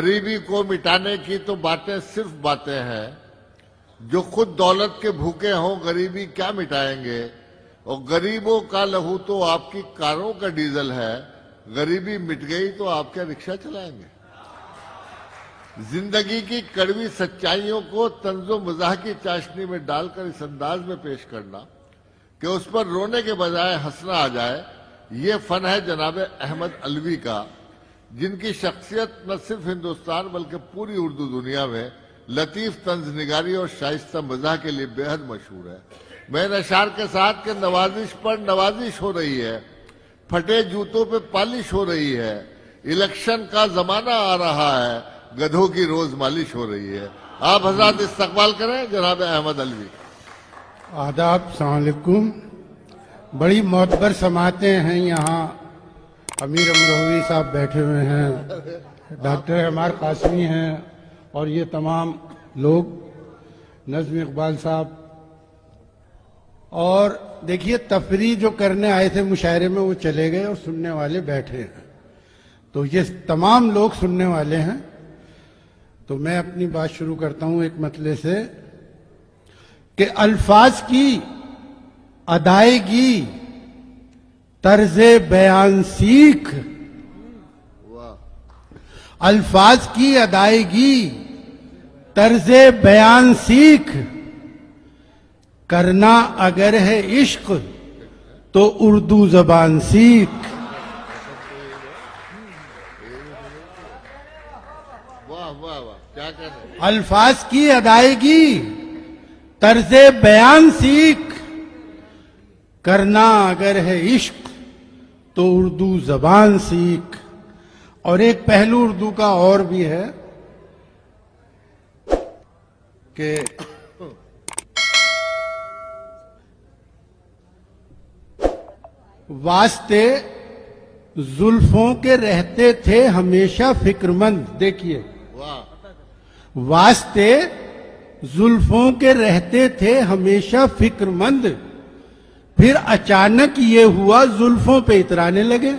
غریبی کو مٹانے کی تو باتیں صرف باتیں ہیں. جو خود دولت کے بھوکے ہوں غریبی کیا مٹائیں گے. اور غریبوں کا لہو تو آپ کی کاروں کا ڈیزل ہے. غریبی مٹ گئی تو آپ کیا رکشہ چلائیں گے. زندگی کی کڑوی سچائیوں کو طنز و مزاح کی چاشنی میں ڈال کر اس انداز میں پیش کرنا کہ اس پر رونے کے بجائے ہنسنا آ جائے، یہ فن ہے جناب احمد علوی کا، جن کی شخصیت نہ صرف ہندوستان بلکہ پوری اردو دنیا میں لطیف طنز نگاری اور شائستہ مزاح کے لیے بے حد مشہور ہے. میں اشعار کے ساتھ کہ نوازش پر نوازش ہو رہی ہے، پھٹے جوتوں پہ پالش ہو رہی ہے، الیکشن کا زمانہ آ رہا ہے، گدھوں کی روز مالش ہو رہی ہے. آپ حضرات استقبال کریں جناب احمد علوی. آداب، السلام علیکم. بڑی معتبر سماعتیں ہیں یہاں. امیر امروہوی صاحب بیٹھے ہوئے ہیں، ڈاکٹر عمار قاسمی ہیں، اور یہ تمام لوگ، نظم اقبال صاحب. اور دیکھیے تفریح جو کرنے آئے تھے مشاعرے میں وہ چلے گئے اور سننے والے بیٹھے ہیں، تو یہ تمام لوگ سننے والے ہیں. تو میں اپنی بات شروع کرتا ہوں ایک مطلب سے کہ الفاظ کی ادائیگی طرز بیان سیکھ. الفاظ کی ادائیگی طرز بیان سیکھ، کرنا اگر ہے عشق تو اردو زبان سیکھ. الفاظ کی ادائیگی طرز بیان سیکھ، کرنا اگر ہے عشق تو اردو زبان سیکھ. اور ایک پہلو اردو کا اور بھی ہے کہ واسطے زلفوں کے رہتے تھے ہمیشہ فکر مند. دیکھیے، واسطے زلفوں کے رہتے تھے ہمیشہ فکر مند، پھر اچانک یہ ہوا زلفوں پہ اترانے لگے.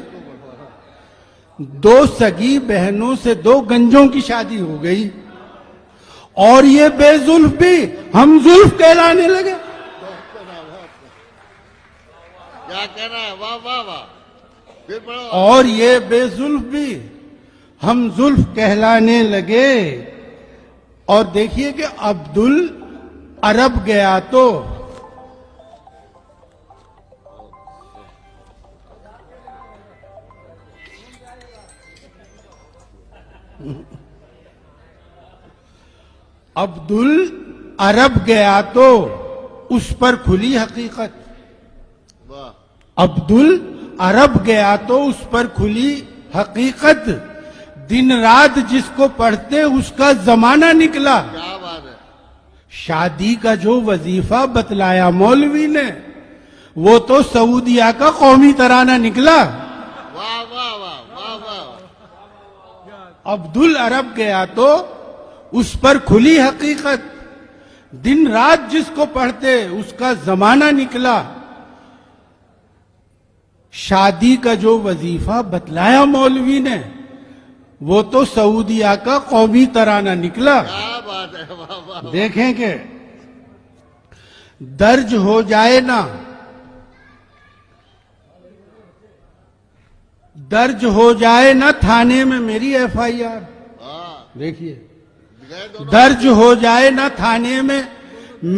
دو سگی بہنوں سے دو گنجوں کی شادی ہو گئی اور یہ بے زلف بھی ہم زلف کہلانے لگے. کیا کہنا ہے؟ واہ واہ واہ. پھر پڑھو. اور یہ بے زلف بھی ہم زلف کہلانے لگے. اور دیکھیے کہ عبدالعرب گیا تو عبدالعرب گیا تو اس پر کھلی حقیقت. عبدالعرب گیا تو اس پر کھلی حقیقت، دن رات جس کو پڑھتے اس کا زمانہ نکلا. کیا بات ہے. شادی کا جو وظیفہ بتلایا مولوی نے وہ تو سعودیہ کا قومی ترانہ نکلا. واہ واہ واہ واہ واہ. عبدالعرب گیا تو اس پر کھلی حقیقت، دن رات جس کو پڑھتے اس کا زمانہ نکلا. شادی کا جو وظیفہ بتلایا مولوی نے وہ تو سعودیہ کا قومی ترانہ نکلا. کیا بات ہے. واہ واہ. دیکھیں کہ درج ہو جائے نا، درج ہو جائے نا تھانے میں میری ایف آئی آر. دیکھیے، درج ہو جائے نا تھانے میں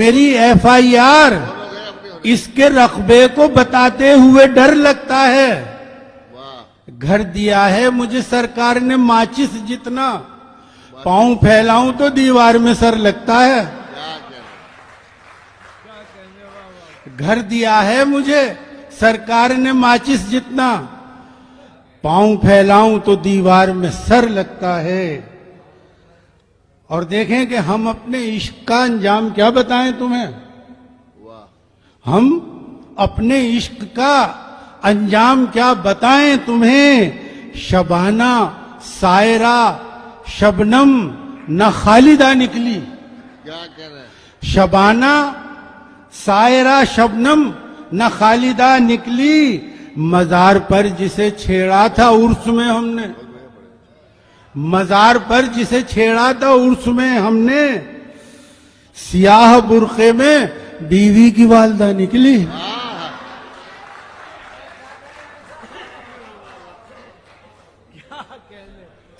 میری ایف آئی آر، اس کے رقبے کو بتاتے ہوئے ڈر لگتا ہے. گھر دیا ہے مجھے سرکار نے ماچس جتنا، پاؤں پھیلاؤں تو دیوار میں سر لگتا ہے. گھر دیا ہے مجھے سرکار نے ماچس جتنا، پاؤں پھیلاؤں تو دیوار میں سر لگتا ہے. اور دیکھیں کہ ہم اپنے عشق کا انجام کیا بتائیں تمہیں. ہم اپنے عشق کا انجام کیا بتائیں تمہیں. شبانہ سائرہ شبنم نہ خالدہ نکلی. کیا کہہ رہے ہیں. شبانہ سائرہ شبنم نہ خالدہ نکلی، مزار پر جسے چھیڑا تھا عرس میں ہم نے. مزار پر جسے چھیڑا تھا عرس میں ہم نے، سیاہ برقعے میں بیوی کی والدہ نکلی۔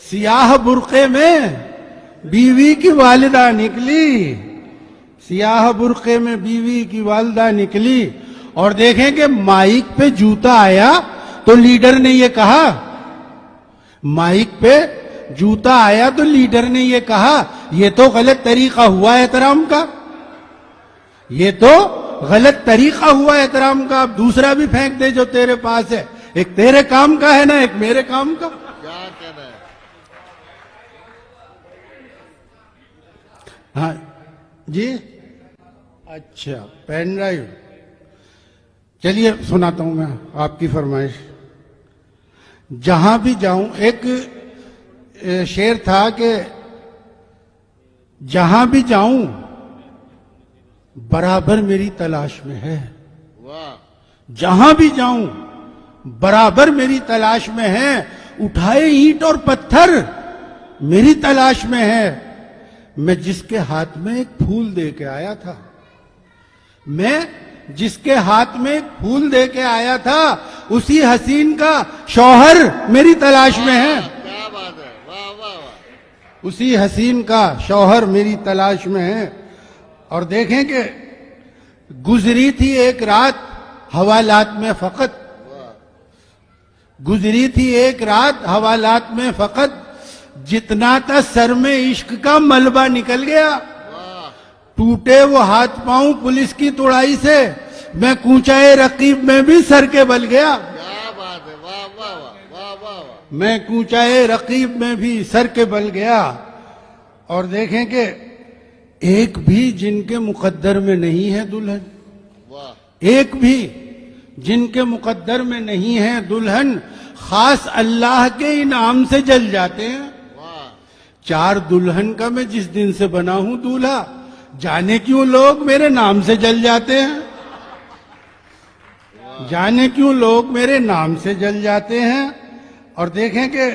سیاہ برقعے میں بیوی کی والدہ نکلی، سیاہ برقعے میں بیوی کی والدہ نکلی۔ اور دیکھیں کہ مائک پہ جوتا آیا تو لیڈر نے یہ کہا، مائک پہ جوتا آیا تو لیڈر نے یہ کہا یہ تو غلط طریقہ ہوا احترام کا، یہ تو غلط طریقہ ہوا احترام کا، اب دوسرا بھی پھینک دے جو تیرے پاس ہے، ایک تیرے کام کا ہے نا، ایک میرے کام کا۔ کیا کہنا ہے؟ ہاں جی، اچھا پین ڈرائیو، چلیے سناتا ہوں میں آپ کی فرمائش۔ جہاں بھی جاؤں، ایک شعر تھا کہ جہاں بھی جاؤں برابر میری تلاش میں ہے، واہ، جہاں بھی جاؤں برابر میری تلاش میں ہے، اٹھائے اینٹ اور پتھر میری تلاش میں ہے۔ میں جس کے ہاتھ میں ایک پھول دے کے آیا تھا، میں جس کے ہاتھ میں ایک پھول دے کے آیا تھا، اسی حسین کا شوہر میری تلاش میں ہے، کیا بات ہے، واہ واہ واہ، اسی حسین کا شوہر میری تلاش میں ہے۔ اور دیکھیں کہ گزری تھی ایک رات حوالات میں فقط، گزری تھی ایک رات حوالات میں فقط، جتنا تھا سر میں عشق کا ملبہ نکل گیا، واہ، ٹوٹے وہ ہاتھ پاؤں پولیس کی توڑائی سے، میں کوچائے رقیب میں بھی سر کے بل گیا، کیا بات ہے، واہ واہ واہ، واہ واہ واہ، میں کوچائے رقیب میں بھی سر کے بل گیا۔ اور دیکھیں کہ ایک بھی جن کے مقدر میں نہیں ہے دلہن، واہ، ایک بھی جن کے مقدر میں نہیں ہے دلہن، خاص اللہ کے انعام سے جل جاتے ہیں۔ واہ، چار دلہن کا میں جس دن سے بنا ہوں دولہا، جانے کیوں لوگ میرے نام سے جل جاتے ہیں، جانے کیوں لوگ میرے نام سے جل جاتے ہیں۔ اور دیکھیں کہ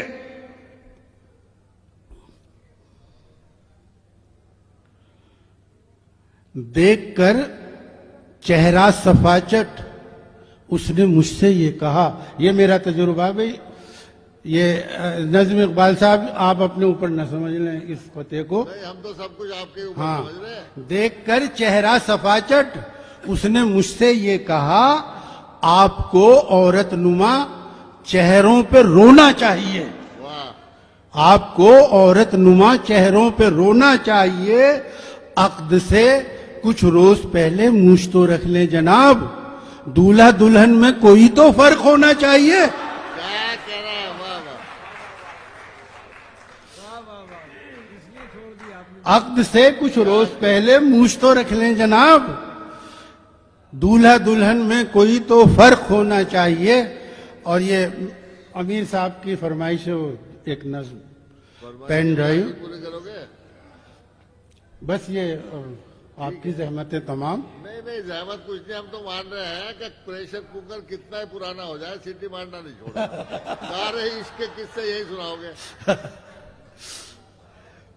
دیکھ کر چہرہ صفاچٹ اس نے مجھ سے یہ کہا، یہ میرا تجربہ بھائی، یہ نظم اقبال صاحب آپ اپنے اوپر نہ سمجھ لیں اس فتح کو، نہیں ہم تو سب کچھ آپ کے اوپر ہاں، سمجھ رہے ہیں۔ دیکھ کر چہرہ صفاچٹ اس نے مجھ سے یہ کہا، آپ کو عورت نما چہروں پہ رونا چاہیے، واہ، آپ کو عورت نما چہروں پہ رونا چاہیے، عقد سے کچھ روز پہلے مجھ تو رکھ لیں جناب، دولہا دلہن میں کوئی تو فرق ہونا چاہیے، کیا کہنا ہے، واہ واہ، عقد سے کچھ روز پہلے مجھ تو رکھ لیں جناب، دولہا دلہن میں کوئی تو فرق ہونا چاہیے۔ اور یہ امیر صاحب کی فرمائش ہے، وہ ایک نظم پین ڈرائیو، پورے کرو گے؟ بس یہ آپ کی زحمتیں تمام۔ نہیں نہیں، زحمت کچھ نہیں، ہم تو مان رہے ہیں کہ پریشر کوکر کتنا ہی پرانا ہو جائے سیٹی مارنا نہیں چھوڑا، سارے عشق کے قصے یہی سناؤ گے۔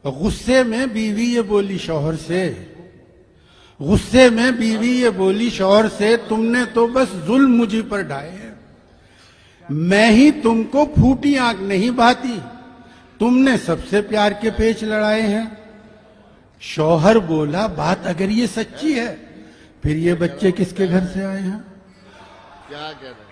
غصے میں بیوی یہ بولی شوہر سے، غصے میں بیوی یہ بولی شوہر سے، تم نے تو بس ظلم مجھے پر ڈھائے ہیں، میں ہی تم کو پھوٹی آنکھ نہیں بھاتی، تم نے سب سے پیار کے پیچ لڑائے ہیں۔ شوہر بولا بات اگر یہ سچی ہے پھر یہ بچے کس کے گھر سے آئے ہیں، کیا کہنا ہے،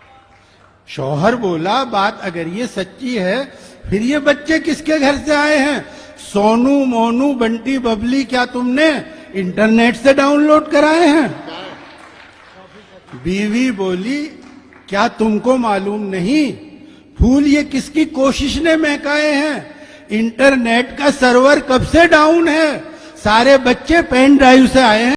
شوہر بولا بات اگر یہ سچی ہے پھر یہ بچے کس کے گھر سے آئے ہیں، سونو مونو بنٹی ببلی کیا تم نے انٹرنیٹ سے ڈاؤن لوڈ کرائے ہیں؟ بیوی بولی کیا تم کو معلوم نہیں پھول یہ کس کی کوشش نے مہکائے ہیں، انٹرنیٹ کا سرور کب سے ڈاؤن ہے، سارے بچے پین ڈرائیو سے آئے ہیں۔